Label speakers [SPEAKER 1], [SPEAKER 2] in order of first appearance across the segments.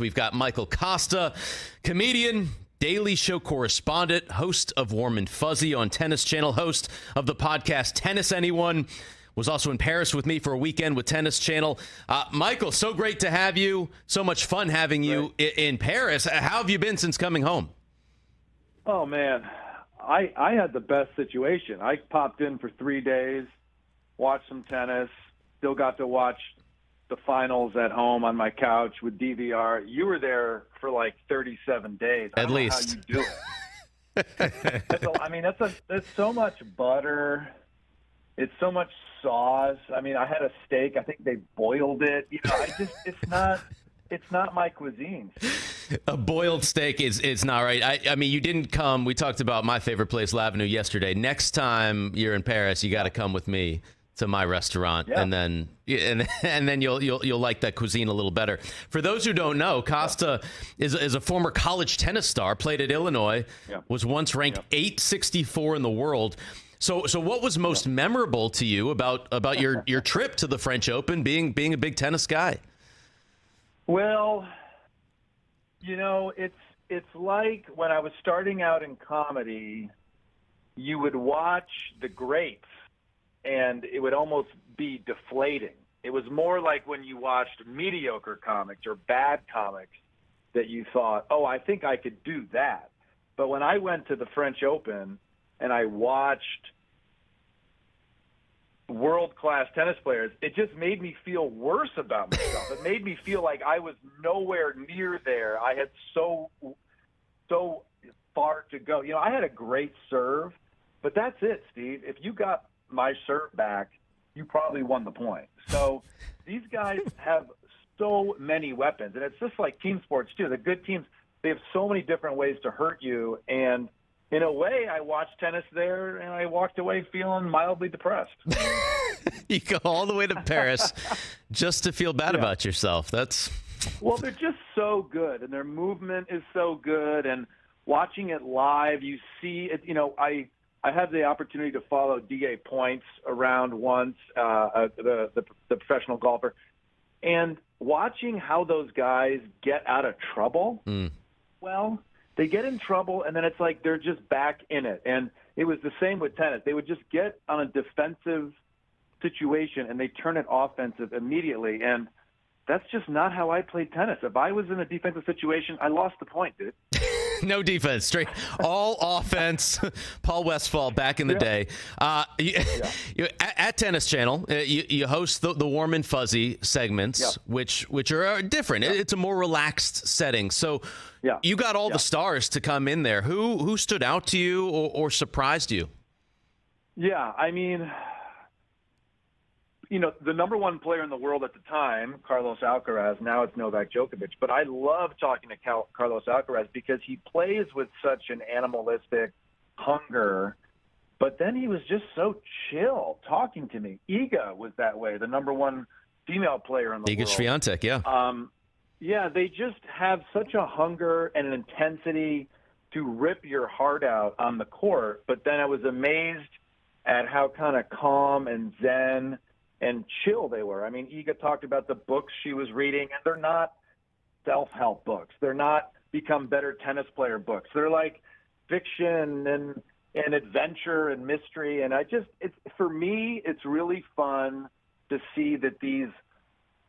[SPEAKER 1] We've got Michael Kosta, comedian, Daily Show correspondent, host of Warm and Fuzzy on Tennis Channel, host of the podcast Tennis Anyone. Was also in Paris with me for a weekend with Tennis Channel. Michael, so great to have you. So much fun having you in Paris. How have you been since coming home?
[SPEAKER 2] Oh, man. I had the best situation. I popped in for 3 days, watched some tennis, still got to watch the finals at home on my couch with DVR. You were there for like 37 days.
[SPEAKER 1] At least.
[SPEAKER 2] How you do it. That's so much butter. It's so much sauce. I mean, I had a steak. I think they boiled it. It's not my cuisine.
[SPEAKER 1] A boiled steak is not right. I mean, you didn't come. We talked about my favorite place, L'Avenue, yesterday. Next time you're in Paris, you got to come with me to my restaurant, and then you'll like that cuisine a little better. For those who don't know, Kosta is a former college tennis star. Played at Illinois. Was once ranked 864 in the world. So what was most memorable to you about your trip to the French Open, being a big tennis guy?
[SPEAKER 2] Well, it's like when I was starting out in comedy, you would watch the greats, and it would almost be deflating. It was more like when you watched mediocre comics or bad comics that you thought, oh, I think I could do that. But when I went to the French Open and I watched world-class tennis players, it just made me feel worse about myself. It made me feel like I was nowhere near there. I had so far to go. I had a great serve, but that's it, Steve. If you got my serve back, you probably won the point. So these guys have so many weapons, and it's just like team sports too. The good teams, they have so many different ways to hurt you, and in a way, I watched tennis there, and I walked away feeling mildly depressed.
[SPEAKER 1] You go all the way to Paris just to feel bad about yourself.
[SPEAKER 2] Well, they're just so good, and their movement is so good, and watching it live, you see it. I had the opportunity to follow DA Points around once, the professional golfer, and watching how those guys get out of trouble. Well, they get in trouble, and then it's like they're just back in it. And it was the same with tennis. They would just get on a defensive situation, and they turn it offensive immediately. And that's just not how I played tennis. If I was in a defensive situation, I lost the point, dude.
[SPEAKER 1] No defense, straight all offense. Paul Westphal back in the day. At Tennis Channel, you host the Warm and Fuzzy segments, which are different. It's a more relaxed setting. So you got all the stars to come in there. Who stood out to you or surprised you?
[SPEAKER 2] Yeah, I mean, the number one player in the world at the time, Carlos Alcaraz, now it's Novak Djokovic. But I love talking to Carlos Alcaraz because he plays with such an animalistic hunger. But then he was just so chill talking to me. Iga was that way, the number one female player in the world.
[SPEAKER 1] Iga Swiatek,
[SPEAKER 2] yeah, they just have such a hunger and an intensity to rip your heart out on the court. But then I was amazed at how kind of calm and zen and chill they were. I mean, Iga talked about the books she was reading, and they're not self-help books. They're not become better tennis player books. They're like fiction and adventure and mystery. And for me, it's really fun to see that these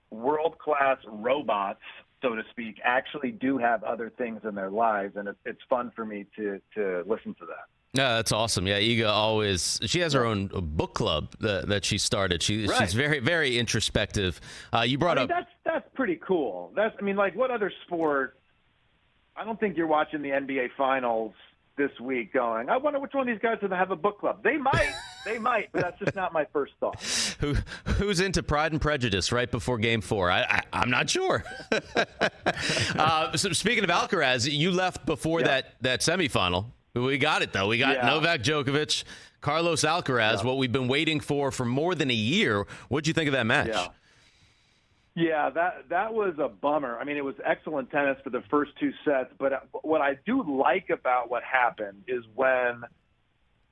[SPEAKER 2] world-class robots, so to speak, actually do have other things in their lives. And it's fun for me to listen to that.
[SPEAKER 1] Yeah, that's awesome. Yeah, Iga she has her own book club that she started. She's very, very introspective. You brought up.
[SPEAKER 2] That's pretty cool. What other sport? I don't think you're watching the NBA Finals this week going, I wonder which one of these guys would have a book club. They might, but that's just not my first thought.
[SPEAKER 1] Who's into Pride and Prejudice right before Game 4? I'm not sure. So speaking of Alcaraz, you left before that semifinal. We got it, though. We got Novak Djokovic, Carlos Alcaraz, what we've been waiting for more than a year. What'd you think of that match?
[SPEAKER 2] Yeah, that was a bummer. I mean, it was excellent tennis for the first two sets, but what I do like about what happened is when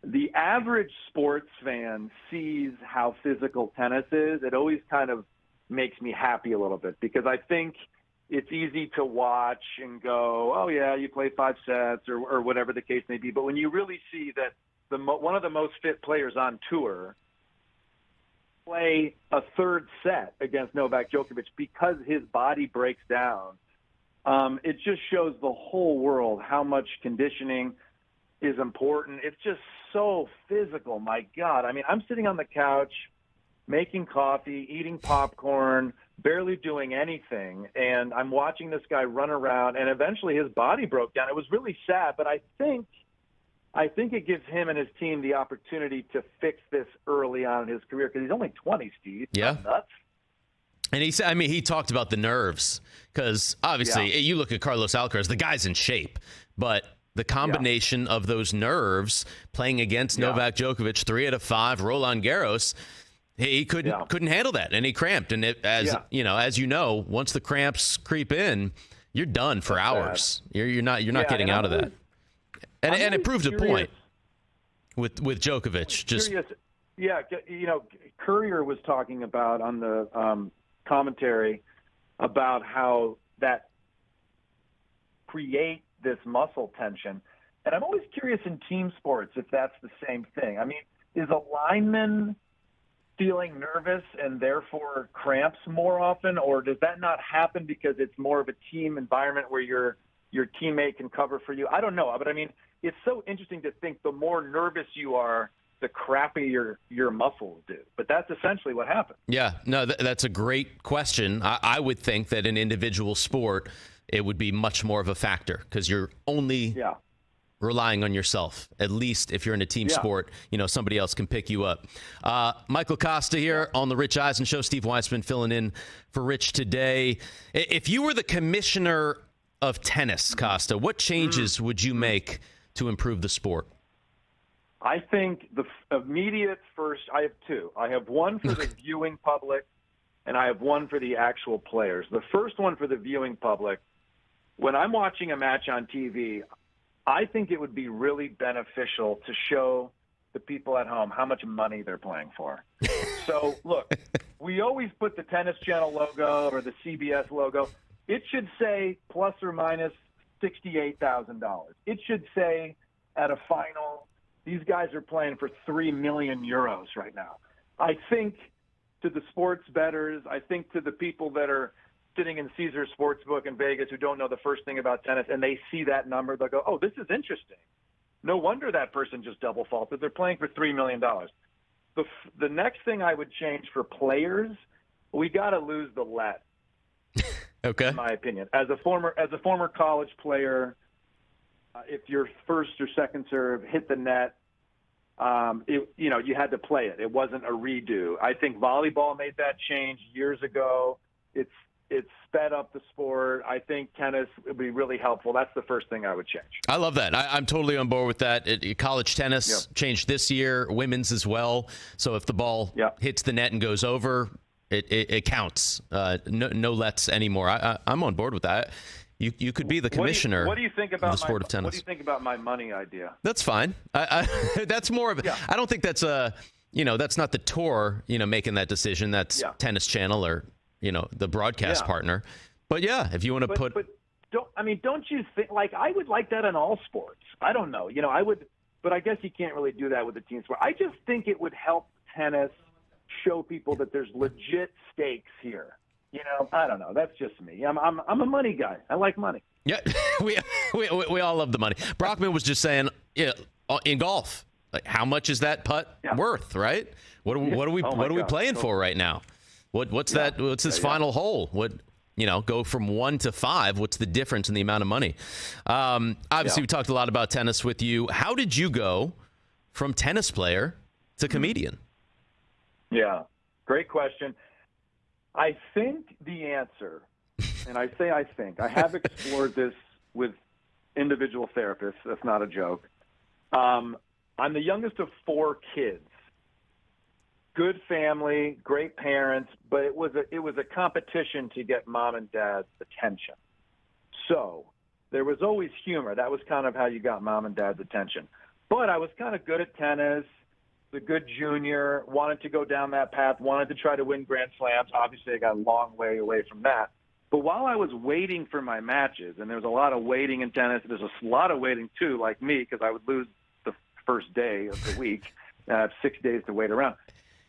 [SPEAKER 2] the average sports fan sees how physical tennis is, it always kind of makes me happy a little bit, because I think it's easy to watch and go, oh yeah, you play 5 sets or whatever the case may be. But when you really see that one of the most fit players on tour play a third set against Novak Djokovic because his body breaks down, it just shows the whole world how much conditioning is important. It's just so physical. My God. I mean, I'm sitting on the couch making coffee, eating popcorn, barely doing anything, and I'm watching this guy run around, and eventually his body broke down. It was really sad, but I think it gives him and his team the opportunity to fix this early on in his career because he's only 20, Steve.
[SPEAKER 1] Yeah.
[SPEAKER 2] Nuts.
[SPEAKER 1] And he said, I mean, he talked about the nerves because obviously you look at Carlos Alcaraz, the guy's in shape, but the combination of those nerves playing against Novak Djokovic, 3 out of 5, Roland Garros, he couldn't handle that, and he cramped. And as you know, once the cramps creep in, you're done for hours. You're not getting out of that. And it proved a point with Djokovic. Just
[SPEAKER 2] curious. Yeah, Courier was talking about on the commentary about how that create this muscle tension. And I'm always curious in team sports if that's the same thing. I mean, is a lineman feeling nervous and therefore cramps more often, or does that not happen because it's more of a team environment where your teammate can cover for you? I don't know, but I mean, it's so interesting to think the more nervous you are, the crappier your muscles do. But that's essentially what happens.
[SPEAKER 1] Yeah, no, that's a great question. I would think that in individual sport, it would be much more of a factor because you're only relying on yourself. At least if you're in a team sport, somebody else can pick you up. Michael Kosta here on the Rich Eisen Show. Steve Weissman filling in for Rich today. If you were the commissioner of tennis, Kosta, what changes would you make to improve the sport?
[SPEAKER 2] I think the immediate first, I have 2. I have one for the viewing public, and I have one for the actual players. The first one for the viewing public, when I'm watching a match on TV, I think it would be really beneficial to show the people at home how much money they're playing for. So, look, we always put the Tennis Channel logo or the CBS logo. It should say plus or minus $68,000. It should say at a final, these guys are playing for 3 million euros right now. I think to the sports bettors, I think to the people that are sitting in Caesars Sportsbook in Vegas who don't know the first thing about tennis, and they see that number, they'll go, oh, this is interesting. No wonder that person just double faulted. They're playing for $3 million. The next thing I would change for players, we got to lose the let.
[SPEAKER 1] Okay.
[SPEAKER 2] In my opinion, as a former college player, if your first or second serve hit the net, you had to play it. It wasn't a redo. I think volleyball made that change years ago. It's sped up the sport. I think tennis would be really helpful. That's the first thing I would change.
[SPEAKER 1] I love that. I'm totally on board with that. College tennis changed this year, women's as well. So if the ball hits the net and goes over, it counts. No lets anymore. I'm on board with that. You could be the commissioner.
[SPEAKER 2] What do you think about
[SPEAKER 1] the sport of tennis?
[SPEAKER 2] What do you think about my money idea?
[SPEAKER 1] That's fine. That's more of. I don't think that's that's not the tour. Making that decision. That's Tennis Channel or the broadcast partner. But if you want to put.
[SPEAKER 2] But don't you think? Like I would like that in all sports. I don't know. I would, but I guess you can't really do that with the team sport. I just think it would help tennis show people that there's legit stakes here. I don't know. That's just me. I'm a money guy. I like money.
[SPEAKER 1] Yeah, we all love the money. Brockman was just saying, in golf, like how much is that putt worth, right? What are we playing for right now? What's that? What's this final hole? Go from 1 to 5. What's the difference in the amount of money? Obviously, we talked a lot about tennis with you. How did you go from tennis player to comedian?
[SPEAKER 2] Yeah, great question. I think the answer, and I think, I have explored this with individual therapists. That's not a joke. I'm the youngest of 4 kids. Good family, great parents, but it was a competition to get mom and dad's attention. So there was always humor. That was kind of how you got mom and dad's attention. But I was kind of good at tennis. The good junior, wanted to go down that path, wanted to try to win Grand Slams. Obviously, I got a long way away from that. But while I was waiting for my matches, and there's a lot of waiting in tennis, there's a lot of waiting too, like me, because I would lose the first day of the week. I have 6 days to wait around.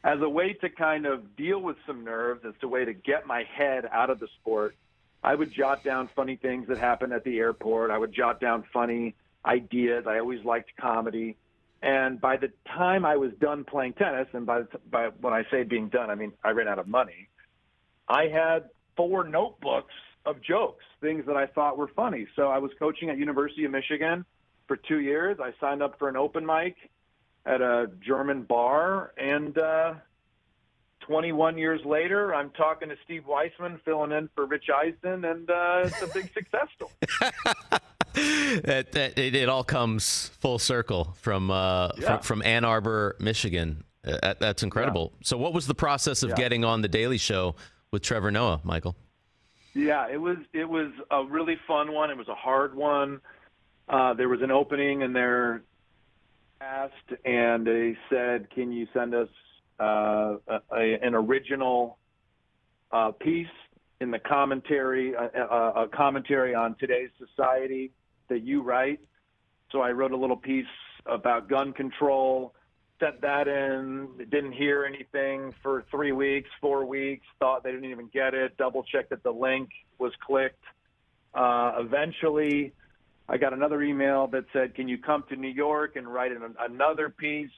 [SPEAKER 2] As a way to kind of deal with some nerves, as a way to get my head out of the sport, I would jot down funny things that happened at the airport. I would jot down funny ideas. I always liked comedy. And by the time I was done playing tennis, and by when I say being done, I mean I ran out of money, I had 4 notebooks of jokes, things that I thought were funny. So I was coaching at University of Michigan for 2 years. I signed up for an open mic at a German bar, and 21 years later, I'm talking to Steve Weissman, filling in for Rich Eisen, and it's a big success story.
[SPEAKER 1] It all comes full circle from Ann Arbor, Michigan. That's incredible. So what was the process of getting on The Daily Show with Trevor Noah, Michael?
[SPEAKER 2] Yeah, it was a really fun one. It was a hard one. There was an opening, and they're asked, and they said, "Can you send us an original piece in the commentary, a commentary on today's society that you write?" So I wrote a little piece about gun control, sent that in, didn't hear anything for 3 weeks, 4 weeks, thought they didn't even get it, double-checked that the link was clicked. Eventually, I got another email that said, "Can you come to New York and write another piece,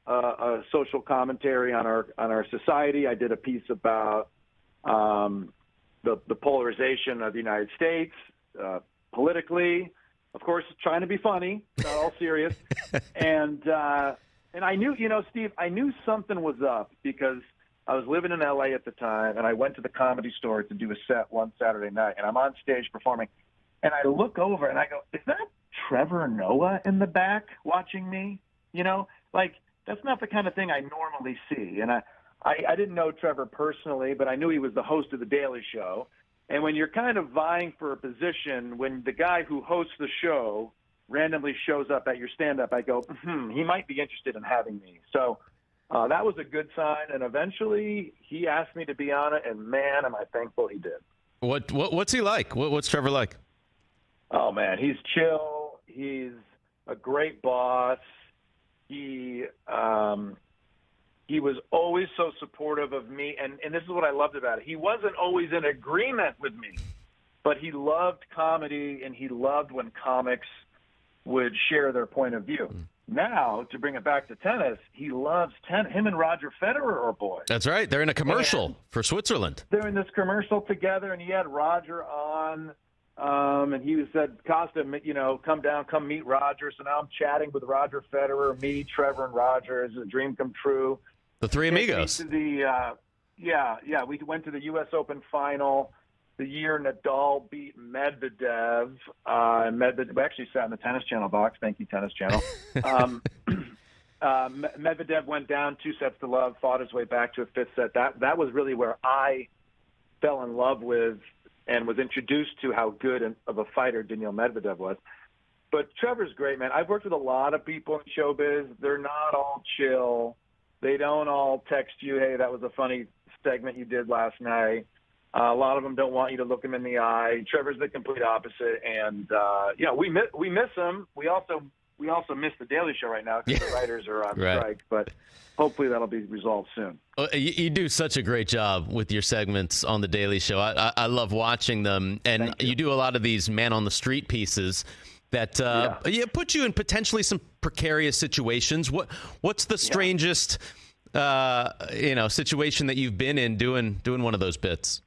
[SPEAKER 2] a social commentary on our society?" I did a piece about the polarization of the United States politically, of course, trying to be funny, not all serious. And I knew, Steve, I knew something was up because I was living in LA at the time, and I went to the Comedy Store to do a set one Saturday night, and I'm on stage performing, and I look over and I go, "Is that Trevor Noah in the back watching me?" That's not the kind of thing I normally see. And I didn't know Trevor personally, but I knew he was the host of The Daily Show. And when you're kind of vying for a position, when the guy who hosts the show randomly shows up at your stand-up, I go, he might be interested in having me. So that was a good sign. And eventually he asked me to be on it, and man, am I thankful he did.
[SPEAKER 1] What's he like? What's Trevor like?
[SPEAKER 2] Oh, man, he's chill. He's a great boss. He was always so supportive of me, and this is what I loved about it. He wasn't always in agreement with me, but he loved comedy, and he loved when comics would share their point of view. Now, to bring it back to tennis, he loves tennis. Him and Roger Federer are boys.
[SPEAKER 1] That's right. They're in a commercial for Switzerland.
[SPEAKER 2] They're in this commercial together, and he had Roger on. And he said, "Kosta, come meet Roger." So now I'm chatting with Roger Federer, me, Trevor, and Roger. It's a dream come true.
[SPEAKER 1] The three amigos.
[SPEAKER 2] We went to the U.S. Open final the year Nadal beat Medvedev. We actually sat in the Tennis Channel box. Thank you, Tennis Channel. Medvedev went down 2-0, fought his way back to a 5th set. That was really where I fell in love with and was introduced to how good of a fighter Daniil Medvedev was. But Trevor's great, man. I've worked with a lot of people in showbiz. They're not all chill. They don't all text you, "Hey, that was a funny segment you did last night." A lot of them don't want you to look them in the eye. Trevor's the complete opposite. And, we miss him. We also miss The Daily Show right now because the writers are on strike. But hopefully that'll be resolved soon.
[SPEAKER 1] You do such a great job with your segments on The Daily Show. I love watching them. And you do a lot of these man-on-the-street pieces that put you in potentially some precarious situations. What's the strangest situation that you've been in doing one of those bits?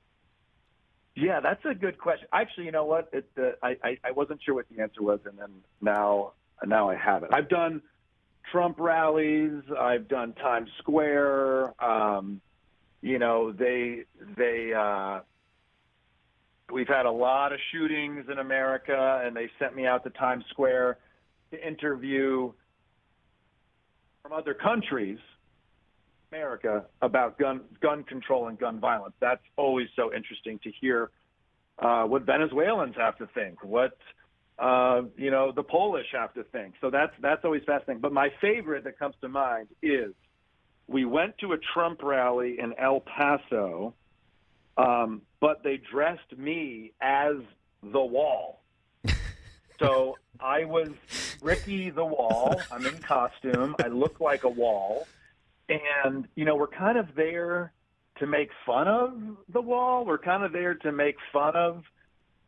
[SPEAKER 2] Yeah, that's a good question. Actually, you know what? I wasn't sure what the answer was, and then now I have it. I've done Trump rallies. I've done Times Square. We've had a lot of shootings in America, and they sent me out to Times Square to interview from other countries, America, about gun control and gun violence. That's always so interesting to hear what Venezuelans have to think, what the Polish have to think. So that's always fascinating. But my favorite that comes to mind is we went to a Trump rally in El Paso, but they dressed me as the Wall. So I was Ricky the Wall. I'm in costume. I look like a wall. And, we're kind of there to make fun of the Wall. We're kind of there to make fun of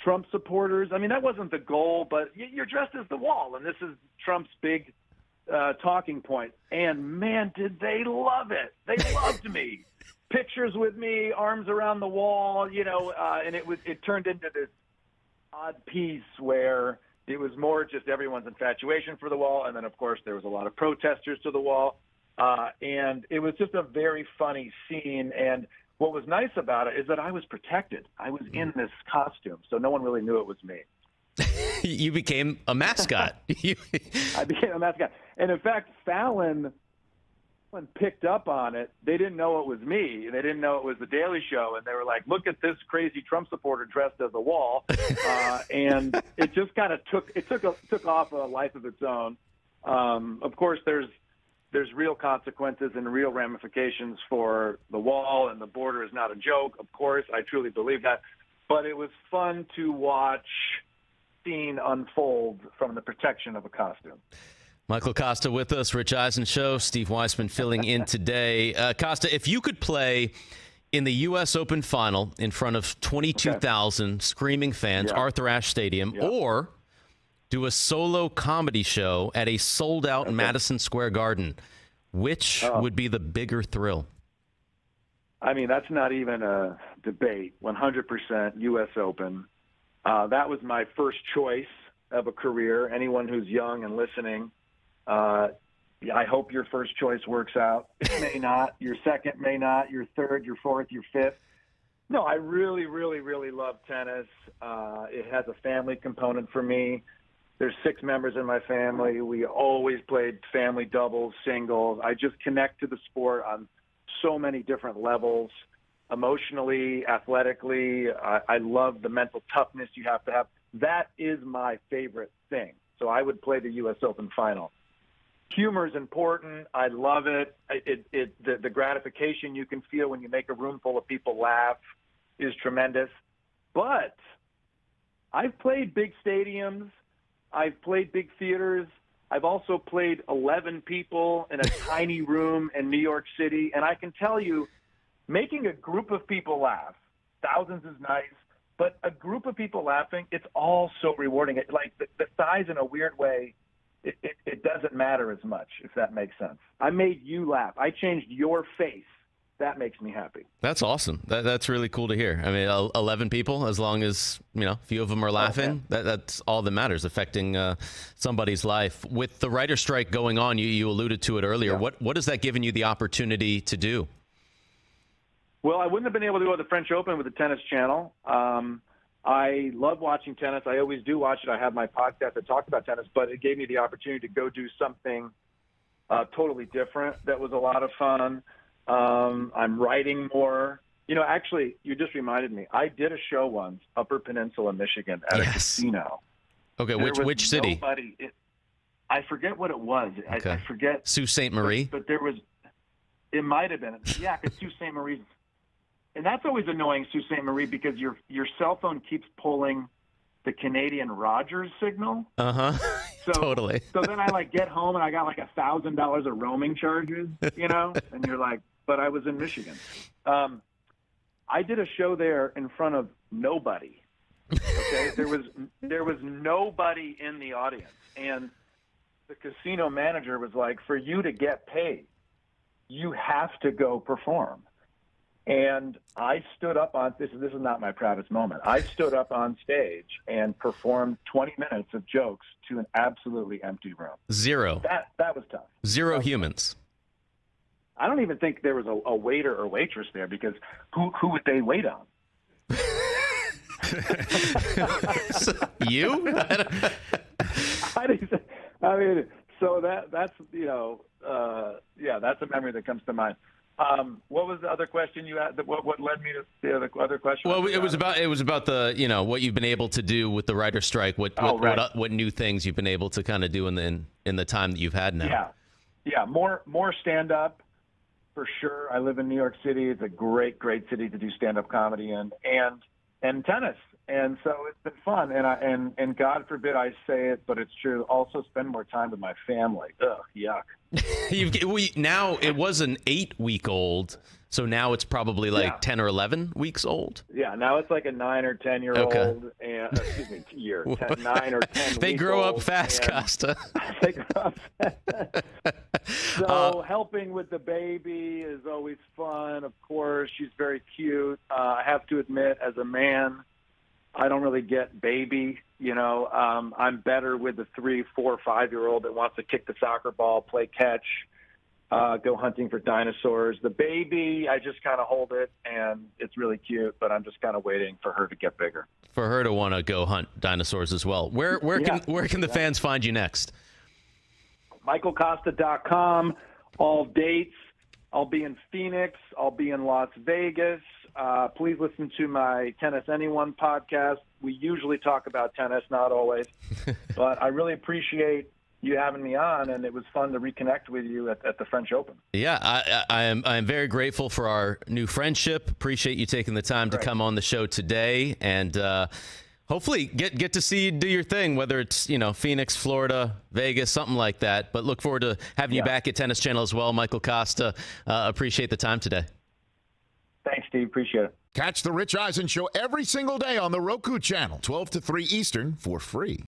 [SPEAKER 2] Trump supporters. I mean, that wasn't the goal, but you're dressed as the Wall, and this is Trump's big talking point. And, man, did they love it. They loved me. Pictures with me, arms around the wall, and it turned into this odd piece where it was more just everyone's infatuation for the Wall, and then, of course, there was a lot of protesters to the Wall. And it was just a very funny scene. And what was nice about it is that I was protected. I was in this costume, so no one really knew it was me.
[SPEAKER 1] You became a mascot.
[SPEAKER 2] I became a mascot. And, in fact, Fallon picked up on it. They didn't know it was me. They didn't know it was The Daily Show. And they were like, look at this crazy Trump supporter dressed as a Wall. And it just kind of took off a life of its own. Of course, there's real consequences and real ramifications for the Wall, and the border is not a joke. Of course, I truly believe that. But it was fun to watch scene unfold from the protection of a costume.
[SPEAKER 1] Michael Kosta with us, Rich Eisen Show, Steve Weissman filling in today. Kosta, if you could play in the U.S. Open final in front of 22,000 screaming fans, Arthur Ashe Stadium, or do a solo comedy show at a sold-out Madison Square Garden, which would be the bigger thrill?
[SPEAKER 2] I mean, that's not even a debate. 100% U.S. Open. That was my first choice of a career. Anyone who's young and listening, I hope your first choice works out. It may not. Your second may not. Your third, your fourth, your fifth. No, I really, really, really love tennis. It has a family component for me. There's 6 members in my family. We always played family doubles, singles. I just connect to the sport on so many different levels, emotionally, athletically. I love the mental toughness you have to have. That is my favorite thing. So I would play the U.S. Open final. Humor is important. I love it. The gratification you can feel when you make a room full of people laugh is tremendous. But I've played big stadiums. I've played big theaters. I've also played 11 people in a tiny room in New York City. And I can tell you, making a group of people laugh, thousands is nice, but a group of people laughing, it's all so rewarding. Like the size in a weird way, it doesn't matter as much, if that makes sense. I made you laugh. I changed your face. That makes me happy.
[SPEAKER 1] That's awesome. That's really cool to hear. I mean, 11 people, as long as, a few of them are laughing, that's all that matters, affecting somebody's life. With the writer's strike going on, you alluded to it earlier. Yeah. What has that given you the opportunity to do?
[SPEAKER 2] Well, I wouldn't have been able to go to the French Open with the Tennis Channel. I love watching tennis. I always do watch it. I have my podcast that talks about tennis, but it gave me the opportunity to go do something totally different. That was a lot of fun. I'm writing more. Actually, you just reminded me. I did a show once, Upper Peninsula, Michigan, at a casino.
[SPEAKER 1] Okay, which city?
[SPEAKER 2] I forget what it was. Okay. I forget.
[SPEAKER 1] Sault Ste. Marie?
[SPEAKER 2] But there was – it might have been. Yeah, because Sault Ste. Marie – and that's always annoying, Sault Ste. Marie, because your cell phone keeps pulling the Canadian Rogers signal.
[SPEAKER 1] Totally.
[SPEAKER 2] So then I get home and I got $1,000 of roaming charges, and you're like, but I was in Michigan. I did a show there in front of nobody. Okay, there was nobody in the audience, and the casino manager was like, for you to get paid, you have to go perform. And I stood up on this is not my proudest moment. I stood up on stage and performed 20 minutes of jokes to an absolutely empty room.
[SPEAKER 1] Zero.
[SPEAKER 2] That was tough.
[SPEAKER 1] Zero humans.
[SPEAKER 2] I don't even think there was a waiter or waitress there, because who would they wait on?
[SPEAKER 1] You?
[SPEAKER 2] I mean, so that's that's a memory that comes to mind. What was the other question you had? What led me to the other question?
[SPEAKER 1] Well, it was about the what you've been able to do with the writer's strike. What new things you've been able to kind of do in the time that you've had now?
[SPEAKER 2] Yeah, more stand up. for sure. I live in New York City. It's a great, great city to do stand-up comedy in, and tennis. And so it's been fun. And God forbid I say it, but it's true. Also spend more time with my family. Ugh, yuck.
[SPEAKER 1] Now it was an 8-week-old, so now it's probably like 10 or 11 weeks old.
[SPEAKER 2] Yeah, now it's like a 9 or 10-year-old.
[SPEAKER 1] Okay.
[SPEAKER 2] And excuse me, 9 or 10.
[SPEAKER 1] They grow up fast, Kosta.
[SPEAKER 2] They grow up fast. So helping with the baby is always fun. Of course, she's very cute. I have to admit, as a man, I don't really get baby. I'm better with the 3, 4, 5-year-old that wants to kick the soccer ball, play catch, go hunting for dinosaurs. The baby, I just kind of hold it, and it's really cute, but I'm just kind of waiting for her to get bigger.
[SPEAKER 1] For her to want to go hunt dinosaurs as well. Where can the fans find you next?
[SPEAKER 2] MichaelKosta.com, all dates. I'll be in Phoenix. I'll be in Las Vegas. Please listen to my Tennis Anyone podcast. We usually talk about tennis, not always. But I really appreciate you having me on, and it was fun to reconnect with you at the French Open.
[SPEAKER 1] Yeah, I am very grateful for our new friendship. Appreciate you taking the time to come on the show today, and hopefully get to see you do your thing, whether it's Phoenix, Florida, Vegas, something like that. But look forward to having you back at Tennis Channel as well, Michael Kosta. Appreciate the time today.
[SPEAKER 2] Thanks, Steve. Appreciate it.
[SPEAKER 3] Catch the Rich Eisen Show every single day on the Roku channel, 12 to 3 Eastern, for free.